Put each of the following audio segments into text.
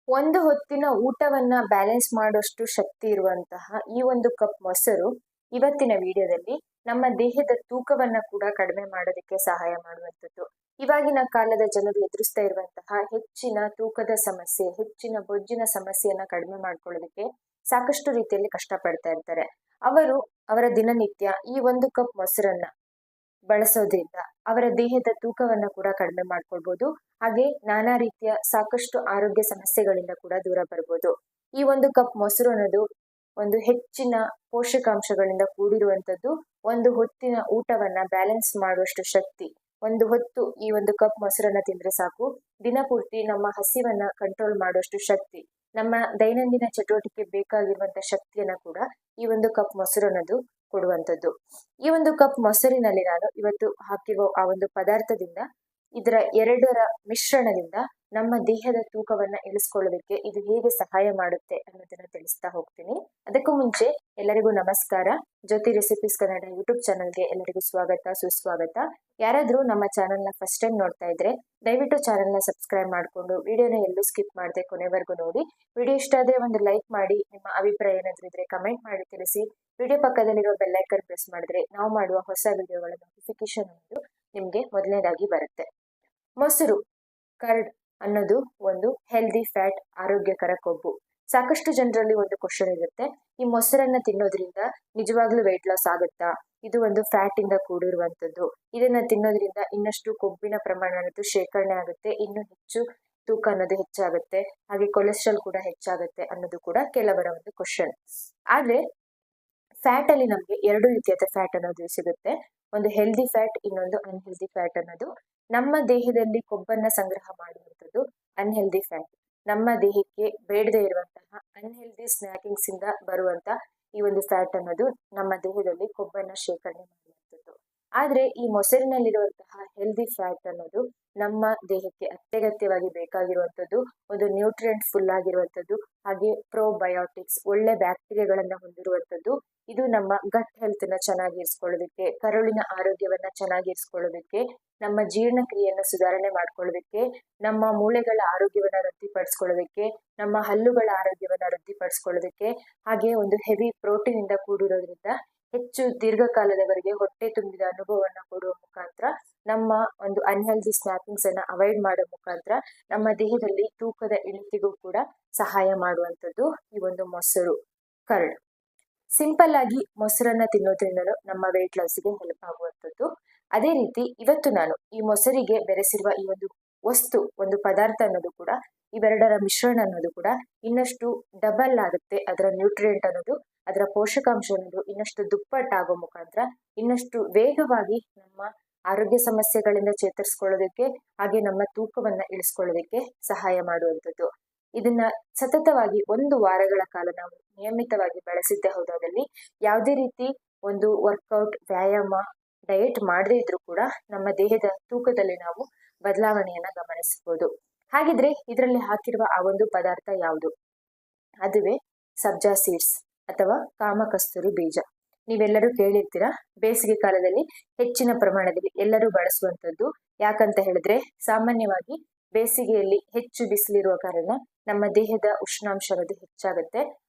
ಒಂದು ಹೊತ್ತಿನ ಊಟವನ್ನ ಬ್ಯಾಲೆನ್ಸ್ ಮಾಡುವಷ್ಟು ಶಕ್ತಿ ಇರುವಂತಹ ಈ ಒಂದು ಕಪ್ ಮೊಸರು ಇವತ್ತಿನ ವಿಡಿಯೋದಲ್ಲಿ ನಮ್ಮ ದೇಹದ ತೂಕವನ್ನ ಕೂಡ ಕಡಿಮೆ ಮಾಡೋದಕ್ಕೆ ಸಹಾಯ ಮಾಡುವಂಥದ್ದು. ಇವಾಗಿನ ಕಾಲದ ಜನರು ಎದುರಿಸ್ತಾ ಇರುವಂತಹ ಹೆಚ್ಚಿನ ತೂಕದ ಸಮಸ್ಯೆ, ಹೆಚ್ಚಿನ ಬೊಜ್ಜಿನ ಸಮಸ್ಯೆಯನ್ನ ಕಡಿಮೆ ಮಾಡ್ಕೊಳ್ಳೋದಕ್ಕೆ ಸಾಕಷ್ಟು ರೀತಿಯಲ್ಲಿ ಕಷ್ಟಪಡ್ತಾ ಇರ್ತಾರೆ. ಅವರು ಅವರ ದಿನನಿತ್ಯ ಈ ಒಂದು ಕಪ್ ಮೊಸರನ್ನ ಬಳಸೋದ್ರಿಂದ ಅವರ ದೇಹದ ತೂಕವನ್ನ ಕೂಡ ಕಡಿಮೆ ಮಾಡ್ಕೊಳ್ಬಹುದು. ಹಾಗೆ ನಾನಾ ರೀತಿಯ ಸಾಕಷ್ಟು ಆರೋಗ್ಯ ಸಮಸ್ಯೆಗಳಿಂದ ಕೂಡ ದೂರ ಬರ್ಬೋದು. ಈ ಒಂದು ಕಪ್ ಮೊಸರು ಅನ್ನೋದು ಒಂದು ಹೆಚ್ಚಿನ ಪೋಷಕಾಂಶಗಳಿಂದ ಕೂಡಿರುವಂತದ್ದು. ಒಂದು ಹೊತ್ತಿನ ಊಟವನ್ನ ಬ್ಯಾಲೆನ್ಸ್ ಮಾಡುವಷ್ಟು ಶಕ್ತಿ, ಒಂದು ಹೊತ್ತು ಈ ಒಂದು ಕಪ್ ಮೊಸರನ್ನ ತಿಂದ್ರೆ ಸಾಕು, ದಿನಪೂರ್ತಿ ನಮ್ಮ ಹಸಿವನ್ನ ಕಂಟ್ರೋಲ್ ಮಾಡುವಷ್ಟು ಶಕ್ತಿ, ನಮ್ಮ ದೈನಂದಿನ ಚಟುವಟಿಕೆ ಬೇಕಾಗಿರುವಂತ ಶಕ್ತಿಯನ್ನ ಕೂಡ ಈ ಒಂದು ಕಪ್ ಮೊಸರು ಅನ್ನೋದು ಕೊಡುವಂಥದ್ದು. ಈ ಒಂದು ಕಪ್ ಮೊಸರಿನಲ್ಲಿ ನಾನು ಇವತ್ತು ಹಾಕಿರೋ ಆ ಒಂದು ಪದಾರ್ಥದಿಂದ, ಇದರ ಎರಡರ ಮಿಶ್ರಣದಿಂದ ನಮ್ಮ ದೇಹದ ತೂಕವನ್ನ ಇಳಿಸ್ಕೊಳ್ಳೋದಕ್ಕೆ ಇದು ಹೇಗೆ ಸಹಾಯ ಮಾಡುತ್ತೆ ಅನ್ನೋದನ್ನ ತಿಳಿಸ್ತಾ ಹೋಗ್ತೀನಿ. ಅದಕ್ಕೂ ಮುಂಚೆ ಎಲ್ಲರಿಗೂ ನಮಸ್ಕಾರ. ಜ್ಯೋತಿ ರೆಸಿಪೀಸ್ ಕನ್ನಡ ಯೂಟ್ಯೂಬ್ ಚಾನಲ್ಗೆ ಎಲ್ಲರಿಗೂ ಸ್ವಾಗತ, ಸುಸ್ವಾಗತ. ಯಾರಾದ್ರೂ ನಮ್ಮ ಚಾನಲ್ನ ಫಸ್ಟ್ ಟೈಮ್ ನೋಡ್ತಾ ಇದ್ರೆ ದಯವಿಟ್ಟು ಚಾನಲ್ನ ಸಬ್ಸ್ಕ್ರೈಬ್ ಮಾಡಿಕೊಂಡು ವಿಡಿಯೋನ ಎಲ್ಲೂ ಸ್ಕಿಪ್ ಮಾಡದೆ ಕೊನೆವರೆಗೂ ನೋಡಿ. ವಿಡಿಯೋ ಇಷ್ಟ ಆದ್ರೆ ಒಂದು ಲೈಕ್ ಮಾಡಿ, ನಿಮ್ಮ ಅಭಿಪ್ರಾಯ ಏನಾದ್ರೂ ಇದ್ರೆ ಕಮೆಂಟ್ ಮಾಡಿ ತಿಳಿಸಿ. ವಿಡಿಯೋ ಪಕ್ಕದಲ್ಲಿರೋ ಬೆಲ್ಲೈಕನ್ ಪ್ರೆಸ್ ಮಾಡಿದ್ರೆ ನಾವು ಮಾಡುವ ಹೊಸ ವಿಡಿಯೋಗಳ ನೋಟಿಫಿಕೇಶನ್ ಅನ್ನೋದು ನಿಮ್ಗೆ ಮೊದಲನೇದಾಗಿ ಬರುತ್ತೆ. ಮೊಸರು, ಕರ್ಡ್ ಅನ್ನೋದು ಒಂದು ಹೆಲ್ದಿ ಫ್ಯಾಟ್, ಆರೋಗ್ಯಕರ ಕೊಬ್ಬು. ಸಾಕಷ್ಟು ಜನರಲ್ಲಿ ಒಂದು ಕ್ವಶನ್ ಇರುತ್ತೆ, ಈ ಮೊಸರನ್ನ ತಿನ್ನೋದ್ರಿಂದ ನಿಜವಾಗ್ಲೂ ವೆಯ್ಟ್ ಲಾಸ್ ಆಗುತ್ತಾ? ಇದು ಒಂದು ಫ್ಯಾಟ್ ಇಂದ ಕೂಡಿರುವಂತದ್ದು, ಇದನ್ನ ತಿನ್ನೋದ್ರಿಂದ ಇನ್ನಷ್ಟು ಕೊಬ್ಬಿನ ಪ್ರಮಾಣ ಅನ್ನೋದು ಶೇಖರಣೆ ಆಗುತ್ತೆ, ಇನ್ನು ಹೆಚ್ಚು ತೂಕ ಅನ್ನೋದು ಹೆಚ್ಚಾಗುತ್ತೆ, ಹಾಗೆ ಕೊಲೆಸ್ಟ್ರಾಲ್ ಕೂಡ ಹೆಚ್ಚಾಗುತ್ತೆ ಅನ್ನೋದು ಕೂಡ ಕೆಲವರ ಒಂದು ಕ್ವಶನ್. ಆದ್ರೆ ಫ್ಯಾಟ್ ಅಲ್ಲಿ ನಮ್ಗೆ ಎರಡು ರೀತಿಯಾದ ಫ್ಯಾಟ್ ಅನ್ನೋದು ಸಿಗುತ್ತೆ. ಒಂದು ಹೆಲ್ದಿ ಫ್ಯಾಟ್, ಇನ್ನೊಂದು ಅನ್ಹೆಲ್ದಿ ಫ್ಯಾಟ್ ಅನ್ನೋದು. ನಮ್ಮ ದೇಹದಲ್ಲಿ ಕೊಬ್ಬನ್ನ ಸಂಗ್ರಹ ಮಾಡುವಂಥದ್ದು ಅನ್ಹೆಲ್ದಿ ಫ್ಯಾಟ್. ನಮ್ಮ ದೇಹಕ್ಕೆ ಬೇಡದೇ ಇರುವಂತಹ ಅನ್ಹೆಲ್ದಿ ಸ್ನ್ಯಾಕಿಂಗ್ಸ್ ಇಂದ ಬರುವಂತ ಈ ಒಂದು ಫ್ಯಾಟ್ ಅನ್ನೋದು ನಮ್ಮ ದೇಹದಲ್ಲಿ ಕೊಬ್ಬನ್ನ ಶೇಖರಣೆ ಮಾಡುವಂಥದ್ದು. ಆದ್ರೆ ಈ ಮೊಸರಿನಲ್ಲಿರುವಂತಹ ಹೆಲ್ದಿ ಫ್ಯಾಟ್ ಅನ್ನೋದು ನಮ್ಮ ದೇಹಕ್ಕೆ ಅತ್ಯಗತ್ಯವಾಗಿ ಬೇಕಾಗಿರುವಂಥದ್ದು, ಒಂದು ನ್ಯೂಟ್ರಿಯೆಂಟ್ ಫುಲ್ ಆಗಿರುವಂಥದ್ದು, ಹಾಗೆ ಪ್ರೋಬಯೋಟಿಕ್ಸ್, ಒಳ್ಳೆ ಬ್ಯಾಕ್ಟೀರಿಯಾಗಳನ್ನ ಹೊಂದಿರುವಂಥದ್ದು. ಇದು ನಮ್ಮ ಗಟ್ ಹೆಲ್ತ್ ನ ಚೆನ್ನಾಗಿರಿಸ್ಕೊಳ್ಳೋದಕ್ಕೆ, ಕರುಳಿನ ಆರೋಗ್ಯವನ್ನ ಚೆನ್ನಾಗಿರಿಸ್ಕೊಳ್ಳೋದಕ್ಕೆ, ನಮ್ಮ ಜೀರ್ಣಕ್ರಿಯೆಯನ್ನ ಸುಧಾರಣೆ ಮಾಡ್ಕೊಳ್ಳೋದಕ್ಕೆ, ನಮ್ಮ ಮೂಳೆಗಳ ಆರೋಗ್ಯವನ್ನ ವೃದ್ಧಿಪಡಿಸ್ಕೊಳ್ಳೋದಕ್ಕೆ, ನಮ್ಮ ಹಲ್ಲುಗಳ ಆರೋಗ್ಯವನ್ನ ವೃದ್ಧಿಪಡಿಸ್ಕೊಳ್ಳೋದಕ್ಕೆ, ಹಾಗೆ ಒಂದು ಹೆವಿ ಪ್ರೋಟೀನ್ ಇಂದ ಕೂಡಿರೋದ್ರಿಂದ ಹೆಚ್ಚು ದೀರ್ಘಕಾಲದವರೆಗೆ ಹೊಟ್ಟೆ ತುಂಬಿದ ಅನುಭವವನ್ನ ಕೊಡುವ ಮುಖಾಂತರ, ನಮ್ಮ ಒಂದು ಅನ್ಹೆಲ್ದಿ ಸ್ನ್ಯಾಕಿಂಗ್ಸ್ ಅನ್ನ ಅವಾಯ್ಡ್ ಮಾಡೋ ಮುಖಾಂತರ ನಮ್ಮ ದೇಹದಲ್ಲಿ ತೂಕದ ಇಳಿಕೆಗೂ ಕೂಡ ಸಹಾಯ ಮಾಡುವಂಥದ್ದು ಈ ಒಂದು ಮೊಸರು, ಕರ್ಡ್. ಸಿಂಪಲ್ ಆಗಿ ಮೊಸರನ್ನ ತಿನ್ನೋದ್ರಿಂದಲೂ ನಮ್ಮ ವೆಯ್ಟ್ ಲಾಸ್ಗೆ ಹೆಲ್ಪ್ ಆಗುವಂಥದ್ದು. ಅದೇ ರೀತಿ ಇವತ್ತು ನಾನು ಈ ಮೊಸರಿಗೆ ಬೆರೆಸಿರುವ ಈ ಒಂದು ವಸ್ತು, ಒಂದು ಪದಾರ್ಥ ಅನ್ನೋದು ಕೂಡ, ಇವೆರಡರ ಮಿಶ್ರಣ ಅನ್ನೋದು ಕೂಡ ಇನ್ನಷ್ಟು ಡಬಲ್ ಆಗುತ್ತೆ. ಅದರ ನ್ಯೂಟ್ರಿಯೆಂಟ್ ಅನ್ನೋದು, ಅದರ ಪೋಷಕಾಂಶ ಅನ್ನೋದು ಇನ್ನಷ್ಟು ದುಪ್ಪಟ್ಟಾಗೋ ಮುಖಾಂತರ ಇನ್ನಷ್ಟು ವೇಗವಾಗಿ ನಮ್ಮ ಆರೋಗ್ಯ ಸಮಸ್ಯೆಗಳಿಂದ ಚೇತರಿಸ್ಕೊಳ್ಳೋದಕ್ಕೆ, ಹಾಗೆ ನಮ್ಮ ತೂಕವನ್ನ ಇಳಿಸ್ಕೊಳ್ಳೋದಕ್ಕೆ ಸಹಾಯ ಮಾಡುವಂಥದ್ದು. ಇದನ್ನ ಸತತವಾಗಿ 1 ವಾರಗಳ ಕಾಲ ನಾವು ನಿಯಮಿತವಾಗಿ ಬಳಸಿದ್ದೇ ಹೋದಾದಲ್ಲಿ ಯಾವುದೇ ರೀತಿ ಒಂದು ವರ್ಕೌಟ್, ವ್ಯಾಯಾಮ, ಡಯಟ್ ಮಾಡದೇ ಇದ್ರೂ ಕೂಡ ನಮ್ಮ ದೇಹದ ತೂಕದಲ್ಲಿ ನಾವು ಬದಲಾವಣೆಯನ್ನ ಗಮನಿಸಬಹುದು. ಹಾಗಿದ್ರೆ ಇದರಲ್ಲಿ ಹಾಕಿರುವ ಆ ಒಂದು ಪದಾರ್ಥ ಯಾವುದು? ಅದುವೇ ಸಬ್ಜಾ ಸೀಡ್ಸ್ ಅಥವಾ ಕಾಮಕಸ್ತೂರಿ ಬೀಜ. ನೀವೆಲ್ಲರೂ ಕೇಳಿರ್ತೀರಾ, ಬೇಸಿಗೆ ಕಾಲದಲ್ಲಿ ಹೆಚ್ಚಿನ ಪ್ರಮಾಣದಲ್ಲಿ ಎಲ್ಲರೂ ಬಳಸುವಂಥದ್ದು. ಯಾಕಂತ ಹೇಳಿದ್ರೆ ಸಾಮಾನ್ಯವಾಗಿ ಬೇಸಿಗೆಯಲ್ಲಿ ಹೆಚ್ಚು ಬಿಸಿಲಿರುವ ಕಾರಣ ನಮ್ಮ ದೇಹದ ಉಷ್ಣಾಂಶ ಅನ್ನೋದು ಹೆಚ್ಚಾಗುತ್ತೆ.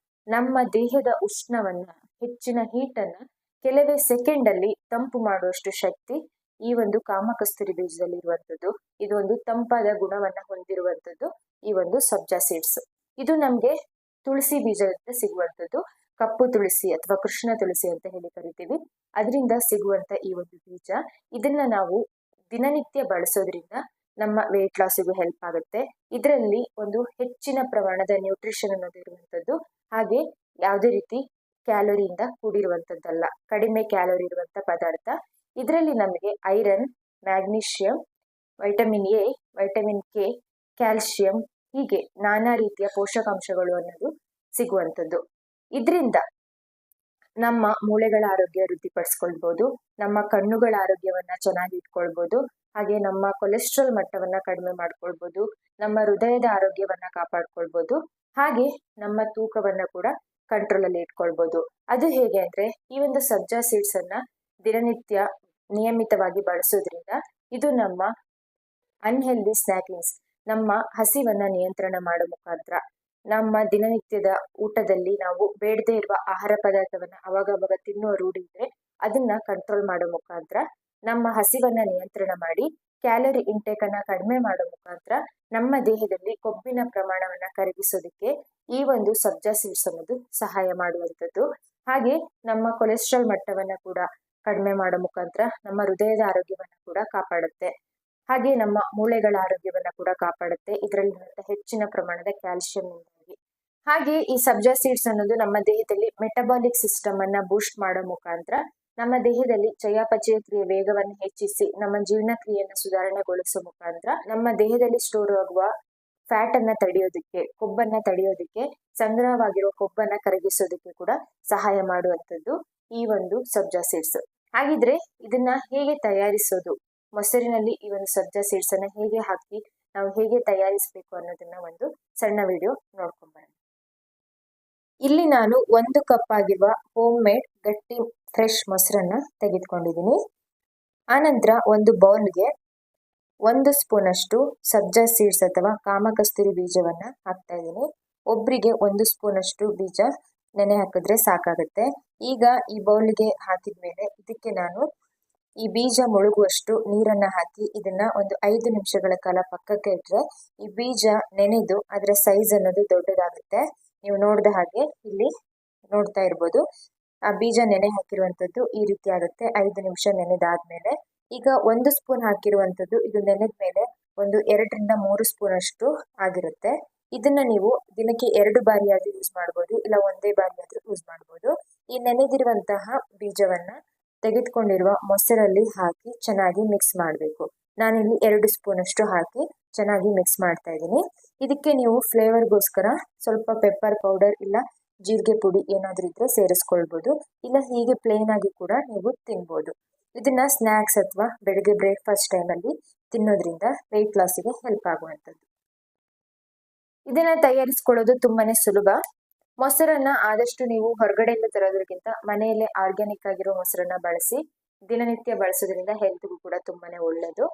ನಮ್ಮ ದೇಹದ ಉಷ್ಣವನ್ನ, ಹೆಚ್ಚಿನ ಹೀಟನ್ನ ಕೆಲವೇ ಸೆಕೆಂಡ್ ಅಲ್ಲಿ ತಂಪು ಮಾಡುವಷ್ಟು ಶಕ್ತಿ ಈ ಒಂದು ಕಾಮಕಸ್ತೂರಿ ಬೀಜದಲ್ಲಿ ಇರುವಂತದ್ದು. ಇದು ಒಂದು ತಂಪಾದ ಗುಣವನ್ನ ಹೊಂದಿರುವಂತದ್ದು ಈ ಒಂದು ಸಬ್ಜಾ ಸೀಡ್ಸ್. ಇದು ನಮ್ಗೆ ತುಳಸಿ ಬೀಜದಿಂದ ಸಿಗುವಂತದ್ದು. ಕಪ್ಪು ತುಳಸಿ ಅಥವಾ ಕೃಷ್ಣ ತುಳಸಿ ಅಂತ ಹೇಳಿ ಕರಿತೀವಿ, ಅದರಿಂದ ಸಿಗುವಂತ ಈ ಒಂದು ಬೀಜ. ಇದನ್ನ ನಾವು ದಿನನಿತ್ಯ ಬಳಸೋದ್ರಿಂದ ನಮ್ಮ ವೆಯ್ಟ್ ಲಾಸಿಗೂ ಹೆಲ್ಪ್ ಆಗುತ್ತೆ. ಇದರಲ್ಲಿ ಒಂದು ಹೆಚ್ಚಿನ ಪ್ರಮಾಣದ ನ್ಯೂಟ್ರಿಷನ್ ಅನ್ನೋದು ಇರುವಂತದ್ದು, ಹಾಗೆ ಯಾವುದೇ ರೀತಿ ಕ್ಯಾಲೋರಿಯಿಂದ ಕೂಡಿರುವಂತದ್ದಲ್ಲ, ಕಡಿಮೆ ಕ್ಯಾಲೋರಿ ಇರುವಂತ ಪದಾರ್ಥ. ಇದರಲ್ಲಿ ನಮಗೆ iron, magnesium, vitamin A, vitamin K, calcium, ಹೀಗೆ ನಾನಾ ರೀತಿಯ ಪೋಷಕಾಂಶಗಳು ಅನ್ನೋದು ಸಿಗುವಂಥದ್ದು. ಇದರಿಂದ ನಮ್ಮ ಮೂಳೆಗಳ ಆರೋಗ್ಯ ವೃದ್ಧಿಪಡಿಸ್ಕೊಳ್ಬಹುದು, ನಮ್ಮ ಕಣ್ಣುಗಳ ಆರೋಗ್ಯವನ್ನ ಚೆನ್ನಾಗಿ ಇಟ್ಕೊಳ್ಬಹುದು, ಹಾಗೆ ನಮ್ಮ ಕೊಲೆಸ್ಟ್ರಾಲ್ ಮಟ್ಟವನ್ನ ಕಡಿಮೆ ಮಾಡ್ಕೊಳ್ಬಹುದು, ನಮ್ಮ ಹೃದಯದ ಆರೋಗ್ಯವನ್ನ ಕಾಪಾಡ್ಕೊಳ್ಬಹುದು, ಹಾಗೆ ನಮ್ಮ ತೂಕವನ್ನ ಕೂಡ ಕಂಟ್ರೋಲ್ ಅಲ್ಲಿ ಇಟ್ಕೊಳ್ಬಹುದು. ಅದು ಹೇಗೆ ಅಂದ್ರೆ, ಈ ಒಂದು ಸಬ್ಜಾ ಸೀಡ್ಸ್ ಅನ್ನ ದಿನನಿತ್ಯ ನಿಯಮಿತವಾಗಿ ಬಳಸೋದ್ರಿಂದ ಇದು ನಮ್ಮ ಅನ್ಹೆಲ್ದಿ ಸ್ನ್ಯಾಕಿಂಗ್ಸ್, ನಮ್ಮ ಹಸಿವನ್ನ ನಿಯಂತ್ರಣ ಮಾಡೋ ಮುಖಾಂತರ ನಮ್ಮ ದಿನನಿತ್ಯದ ಊಟದಲ್ಲಿ ನಾವು ಬೇಡದೇ ಇರುವ ಆಹಾರ ಪದಾರ್ಥವನ್ನ ಅವಾಗ ತಿನ್ನುವ ರೂಢಿ ಇದ್ರೆ ಅದನ್ನ ಕಂಟ್ರೋಲ್ ಮಾಡೋ ಮುಖಾಂತರ ನಮ್ಮ ಹಸಿವನ್ನ ನಿಯಂತ್ರಣ ಮಾಡಿ ಕ್ಯಾಲರಿ ಇಂಟೇಕ್ ಅನ್ನ ಕಡಿಮೆ ಮಾಡೋ ಮುಖಾಂತರ ನಮ್ಮ ದೇಹದಲ್ಲಿ ಕೊಬ್ಬಿನ ಪ್ರಮಾಣವನ್ನ ಕರಗಿಸೋದಕ್ಕೆ ಈ ಒಂದು ಸಬ್ಜಾ ಸೀಡ್ಸ್ ಅನ್ನೋದು ಸಹಾಯ ಮಾಡುವಂಥದ್ದು. ಹಾಗೆ ನಮ್ಮ ಕೊಲೆಸ್ಟ್ರಾಲ್ ಮಟ್ಟವನ್ನ ಕೂಡ ಕಡಿಮೆ ಮಾಡೋ ಮುಖಾಂತರ ನಮ್ಮ ಹೃದಯದ ಆರೋಗ್ಯವನ್ನ ಕೂಡ ಕಾಪಾಡುತ್ತೆ. ಹಾಗೆ ನಮ್ಮ ಮೂಳೆಗಳ ಆರೋಗ್ಯವನ್ನ ಕೂಡ ಕಾಪಾಡುತ್ತೆ ಇದರಲ್ಲಿ ಹೆಚ್ಚಿನ ಪ್ರಮಾಣದ ಕ್ಯಾಲ್ಸಿಯಂ ನಿಂದಾಗಿ. ಹಾಗೆ ಈ ಸಬ್ಜಾ ಸೀಡ್ಸ್ ಅನ್ನೋದು ನಮ್ಮ ದೇಹದಲ್ಲಿ ಮೆಟಬಾಲಿಕ್ ಸಿಸ್ಟಮ್ ಅನ್ನ ಬೂಸ್ಟ್ ಮಾಡೋ ಮುಖಾಂತರ ನಮ್ಮ ದೇಹದಲ್ಲಿ ಚಯಾಪಚಯ ಕ್ರಿಯೆ ವೇಗವನ್ನು ಹೆಚ್ಚಿಸಿ ನಮ್ಮ ಜೀರ್ಣ ಕ್ರಿಯೆಯನ್ನು ಸುಧಾರಣೆಗೊಳಿಸೋ ಮುಖಾಂತರ ನಮ್ಮ ದೇಹದಲ್ಲಿ ಸ್ಟೋರ್ ಆಗುವ ಫ್ಯಾಟ್ ಅನ್ನ ತಡೆಯೋದಕ್ಕೆ, ಕೊಬ್ಬನ್ನ ತಡೆಯೋದಕ್ಕೆ, ಸಂಗ್ರಹವಾಗಿರುವ ಕೊಬ್ಬನ್ನ ಕರಗಿಸೋದಕ್ಕೆ ಕೂಡ ಸಹಾಯ ಮಾಡುವಂತದ್ದು ಈ ಒಂದು ಸಬ್ಜಾ ಸೀಡ್ಸ್. ಹಾಗಿದ್ರೆ ಇದನ್ನ ಹೇಗೆ ತಯಾರಿಸೋದು, ಮೊಸರಿನಲ್ಲಿ ಈ ಒಂದು ಸಬ್ಜಾ ಸೀಡ್ಸ್ ಅನ್ನ ಹೇಗೆ ಹಾಕಿ ನಾವು ಹೇಗೆ ತಯಾರಿಸಬೇಕು ಅನ್ನೋದನ್ನ ಒಂದು ಸಣ್ಣ ವಿಡಿಯೋ ನೋಡ್ಕೊಂಡ್ಬರೋಣ. ಇಲ್ಲಿ ನಾನು 1 ಕಪ್ ಆಗಿರುವ ಹೋಮ್ ಮೇಡ್ ಗಟ್ಟಿ ಫ್ರೆಶ್ ಮೊಸರನ್ನ ತೆಗೆದುಕೊಂಡಿದ್ದೀನಿ. ಆನಂತರ ಒಂದು ಬೌಲ್ಗೆ 1 ಸ್ಪೂನ್ ಅಷ್ಟು ಸಬ್ಜಾ ಸೀಡ್ಸ್ ಅಥವಾ ಕಾಮಕಸ್ತೂರಿ ಬೀಜವನ್ನ ಹಾಕ್ತಾ ಇದ್ದೀನಿ. ಒಬ್ರಿಗೆ 1 ಸ್ಪೂನ್ ಅಷ್ಟು ಬೀಜ ನೆನೆ ಹಾಕಿದ್ರೆ ಸಾಕಾಗುತ್ತೆ. ಈಗ ಈ ಬೌಲ್ಗೆ ಹಾಕಿದ್ಮೇಲೆ ಇದಕ್ಕೆ ನಾನು ಈ ಬೀಜ ಮುಳುಗುವಷ್ಟು ನೀರನ್ನ ಹಾಕಿ ಇದನ್ನ ಒಂದು 5 ನಿಮಿಷಗಳ ಕಾಲ ಪಕ್ಕಕ್ಕೆ ಇಟ್ರೆ ಈ ಬೀಜ ನೆನೆದು ಅದರ ಸೈಜ್ ಅನ್ನೋದು ದೊಡ್ಡದಾಗುತ್ತೆ. ನೀವು ನೋಡಿದ ಹಾಗೆ ಇಲ್ಲಿ ನೋಡ್ತಾ ಇರ್ಬೋದು, ಆ ಬೀಜ ನೆನೆ ಹಾಕಿರುವಂತದ್ದು ಈ ರೀತಿ ಆಗುತ್ತೆ 5 ನಿಮಿಷ ನೆನೆದಾದ್ಮೇಲೆ. ಈಗ 1 ಸ್ಪೂನ್ ಹಾಕಿರುವಂತದ್ದು ಇದು ನೆನೆದ ಮೇಲೆ ಒಂದು 2 ರಿಂದ 3 ಸ್ಪೂನ್ ಅಷ್ಟು ಆಗಿರುತ್ತೆ. ಇದನ್ನ ನೀವು ದಿನಕ್ಕೆ 2 ಬಾರಿ ಆದ್ರೂ ಯೂಸ್ ಮಾಡ್ಬೋದು, ಇಲ್ಲ ಒಂದೇ ಬಾರಿ ಆದ್ರೂ ಯೂಸ್ ಮಾಡ್ಬೋದು. ಈ ನೆನೆದಿರುವಂತಹ ಬೀಜವನ್ನ ತೆಗೆದುಕೊಂಡಿರುವ ಮೊಸರಲ್ಲಿ ಹಾಕಿ ಚೆನ್ನಾಗಿ ಮಿಕ್ಸ್ ಮಾಡಬೇಕು. ನಾನಿಲ್ಲಿ 2 ಸ್ಪೂನ್ ಅಷ್ಟು ಹಾಕಿ ಚೆನ್ನಾಗಿ ಮಿಕ್ಸ್ ಮಾಡ್ತಾ ಇದ್ದೀನಿ. ಇದಕ್ಕೆ ನೀವು ಫ್ಲೇವರ್ಗೋಸ್ಕರ ಸ್ವಲ್ಪ ಪೆಪ್ಪರ್ ಪೌಡರ್ ಇಲ್ಲ ಜೀರಿಗೆ ಪುಡಿ ಏನಾದ್ರೂ ಇದ್ರೆ ಸೇರಿಸ್ಕೊಳ್ಬೋದು, ಇಲ್ಲ ಹೀಗೆ ಪ್ಲೇನ್ ಆಗಿ ಕೂಡ ನೀವು ತಿನ್ಬೋದು. ಇದನ್ನ ಸ್ನ್ಯಾಕ್ಸ್ ಅಥವಾ ಬೆಳಗ್ಗೆ ಬ್ರೇಕ್ಫಾಸ್ಟ್ ಟೈಮಲ್ಲಿ ತಿನ್ನೋದ್ರಿಂದ ವೆಯ್ಟ್ ಲಾಸಿಗೆ ಹೆಲ್ಪ್ ಆಗುವಂಥದ್ದು. ಇದನ್ನ ತಯಾರಿಸ್ಕೊಳ್ಳೋದು ತುಂಬಾನೇ ಸುಲಭ. ಮೊಸರನ್ನ ಆದಷ್ಟು ನೀವು ಹೊರಗಡೆಯಿಂದ ತರೋದ್ರಕ್ಕಿಂತ ಮನೆಯಲ್ಲೇ ಆರ್ಗ್ಯಾನಿಕ್ ಆಗಿರೋ ಮೊಸರನ್ನ ಬಳಸಿ ದಿನನಿತ್ಯ ಬಳಸೋದ್ರಿಂದ ಹೆಲ್ತ್ಗೂ ಕೂಡ ತುಂಬಾನೇ ಒಳ್ಳೇದು.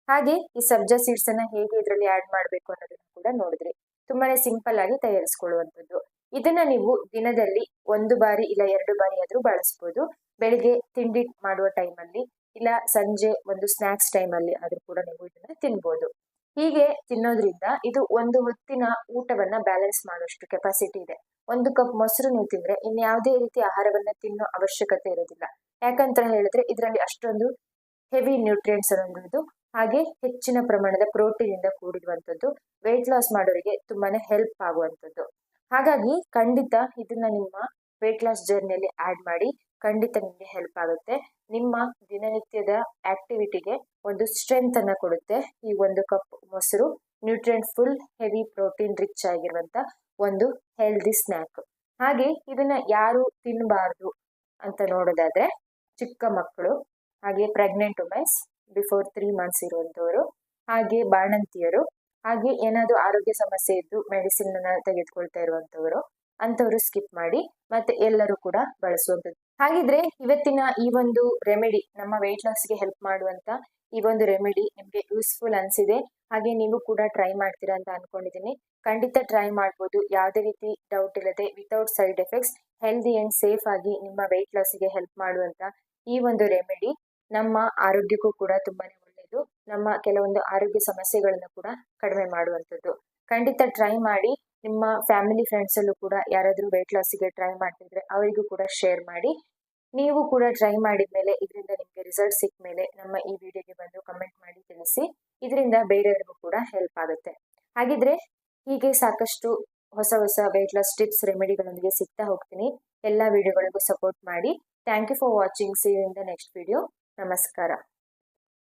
ಹಾಗೆ ಈ ಸಬ್ಜಾ ಸೀಡ್ಸ್ ಅನ್ನ ಹೇಗೆ ಇದರಲ್ಲಿ ಆಡ್ ಮಾಡಬೇಕು ಅನ್ನೋದನ್ನ ಕೂಡ ನೋಡಿದ್ರಿ. ತುಂಬಾನೇ ಸಿಂಪಲ್ ಆಗಿ ತಯಾರಿಸ್ಕೊಳ್ಳುವಂಥದ್ದು. ಇದನ್ನ ನೀವು ದಿನದಲ್ಲಿ 1 ಬಾರಿ ಇಲ್ಲ 2 ಬಾರಿ ಆದ್ರೂ ಬಳಸ್ಬೋದು. ಬೆಳಿಗ್ಗೆ ತಿಂಡಿ ಮಾಡುವ ಟೈಮಲ್ಲಿ ಇಲ್ಲ ಸಂಜೆ ಒಂದು ಸ್ನಾಕ್ಸ್ ಟೈಮಲ್ಲಿ ಆದ್ರೂ ಕೂಡ ನೀವು ಇದನ್ನ ತಿನ್ಬೋದು. ಹೀಗೆ ತಿನ್ನೋದ್ರಿಂದ ಇದು ಒಂದು ಹೊತ್ತಿನ ಊಟವನ್ನ ಬ್ಯಾಲೆನ್ಸ್ ಮಾಡುವಷ್ಟು ಕೆಪಾಸಿಟಿ ಇದೆ. 1 ಕಪ್ ಮೊಸರು ನೀವು ತಿಂದ್ರೆ ಇನ್ಯಾವುದೇ ರೀತಿ ಆಹಾರವನ್ನ ತಿನ್ನೋ ಅವಶ್ಯಕತೆ ಇರೋದಿಲ್ಲ. ಯಾಕಂತ ಹೇಳಿದ್ರೆ ಇದರಲ್ಲಿ ಅಷ್ಟೊಂದು ಹೆವಿ ನ್ಯೂಟ್ರಿಯೆಂಟ್ಸ್ ಅನ್ನೋದು ಹಾಗೆ ಹೆಚ್ಚಿನ ಪ್ರಮಾಣದ ಪ್ರೋಟೀನ್ ಇಂದ ಕೂಡಿರುವಂತದ್ದು ವೆಯ್ಟ್ ಲಾಸ್ ಮಾಡೋರಿಗೆ ತುಂಬಾನೇ ಹೆಲ್ಪ್ ಆಗುವಂಥದ್ದು. ಹಾಗಾಗಿ ಖಂಡಿತ ಇದನ್ನ ನಿಮ್ಮ ವೆಯ್ಟ್ ಲಾಸ್ ಜರ್ನಿಯಲ್ಲಿ ಆಡ್ ಮಾಡಿ, ಖಂಡಿತ ನಿಮ್ಗೆ ಹೆಲ್ಪ್ ಆಗುತ್ತೆ. ನಿಮ್ಮ ದಿನನಿತ್ಯದ ಆಕ್ಟಿವಿಟಿಗೆ ಒಂದು ಸ್ಟ್ರೆಂತ್ ಅನ್ನ ಕೊಡುತ್ತೆ. ಈ 1 ಕಪ್ ಮೊಸರು nutrient full heavy protein rich ಆಗಿರುವಂತ ಒಂದು ಹೆಲ್ದಿ ಸ್ನ್ಯಾಕ್. ಹಾಗೆ ಇದನ್ನ ಯಾರು ತಿನ್ನಬಾರ್ದು ಅಂತ ನೋಡೋದಾದ್ರೆ ಚಿಕ್ಕ ಮಕ್ಕಳು, ಹಾಗೆ ಪ್ರೆಗ್ನೆಂಟ್ ವುಮೆನ್ಸ್, ಬಿಫೋರ್ 3 ಮಂತ್ಸ್ ಇರುವಂತವರು, ಹಾಗೆ ಬಾಣಂತಿಯರು, ಹಾಗೆ ಏನಾದ್ರು ಆರೋಗ್ಯ ಸಮಸ್ಯೆ ಇದ್ದು ಮೆಡಿಸಿನ್ ಅನ್ನ ತೆಗೆದುಕೊಳ್ತಾ ಇರುವಂತವರು ಅಂತವರು ಸ್ಕಿಪ್ ಮಾಡಿ, ಮತ್ತೆ ಎಲ್ಲರೂ ಕೂಡ ಬಳಸುವಂಥದ್ದು. ಹಾಗಿದ್ರೆ ಇವತ್ತಿನ ಈ ಒಂದು ರೆಮಿಡಿ, ನಮ್ಮ ವೆಯ್ಟ್ ಲಾಸ್ಗೆ ಹೆಲ್ಪ್ ಮಾಡುವಂತ ಈ ಒಂದು ರೆಮಿಡಿ ನಿಮ್ಗೆ ಯೂಸ್ಫುಲ್ ಅನ್ಸಿದೆ, ಹಾಗೆ ನೀವು ಕೂಡ ಟ್ರೈ ಮಾಡ್ತೀರಾ ಅಂತ ಅನ್ಕೊಂಡಿದ್ದೀನಿ. ಖಂಡಿತ ಟ್ರೈ ಮಾಡ್ಬೋದು, ಯಾವುದೇ ರೀತಿ ಡೌಟ್ ಇಲ್ಲದೆ without side effects healthy and safe ಆಗಿ ನಿಮ್ಮ ವೆಯ್ಟ್ ಲಾಸ್ಗೆ ಹೆಲ್ಪ್ ಮಾಡುವಂತ ಈ ಒಂದು ರೆಮಿಡಿ ನಮ್ಮ ಆರೋಗ್ಯಕ್ಕೂ ಕೂಡ ತುಂಬಾನೇ ಒಳ್ಳೆಯದು. ನಮ್ಮ ಕೆಲವೊಂದು ಆರೋಗ್ಯ ಸಮಸ್ಯೆಗಳನ್ನು ಕೂಡ ಕಡಿಮೆ ಮಾಡುವಂಥದ್ದು. ಖಂಡಿತ ಟ್ರೈ ಮಾಡಿ. ನಿಮ್ಮ ಫ್ಯಾಮಿಲಿ ಫ್ರೆಂಡ್ಸ್ ಅಲ್ಲೂ ಕೂಡ ಯಾರಾದ್ರೂ ವೆಯ್ಟ್ ಲಾಸ್ಗೆ ಟ್ರೈ ಮಾಡ್ತಿದ್ರೆ ಅವರಿಗೂ ಕೂಡ ಶೇರ್ ಮಾಡಿ. ನೀವು ಕೂಡ ಟ್ರೈ ಮಾಡಿದ ಮೇಲೆ ಇದರಿಂದ ನಿಮಗೆ ರಿಸಲ್ಟ್ ಸಿಕ್ಕ ಮೇಲೆ ನಮ್ಮ ಈ ವಿಡಿಯೋಗೆ ಬಂದು ಕಮೆಂಟ್ ಮಾಡಿ ತಿಳಿಸಿ. ಇದರಿಂದ ಬೇರೆಯವರಿಗೂ ಕೂಡ ಹೆಲ್ಪ್ ಆಗುತ್ತೆ. ಹಾಗಿದ್ರೆ ಹೀಗೆ ಸಾಕಷ್ಟು ಹೊಸ ವೆಯ್ಟ್ ಲಾಸ್ ಟಿಪ್ಸ್ ರೆಮಿಡಿಗಳೊಂದಿಗೆ ಸಿಗ್ತಾ ಹೋಗ್ತೀನಿ. ಎಲ್ಲ ವಿಡಿಯೋಗಳಿಗೂ ಸಪೋರ್ಟ್ ಮಾಡಿ. Thank you for watching. See you in the next video. ನಮಸ್ಕಾರ.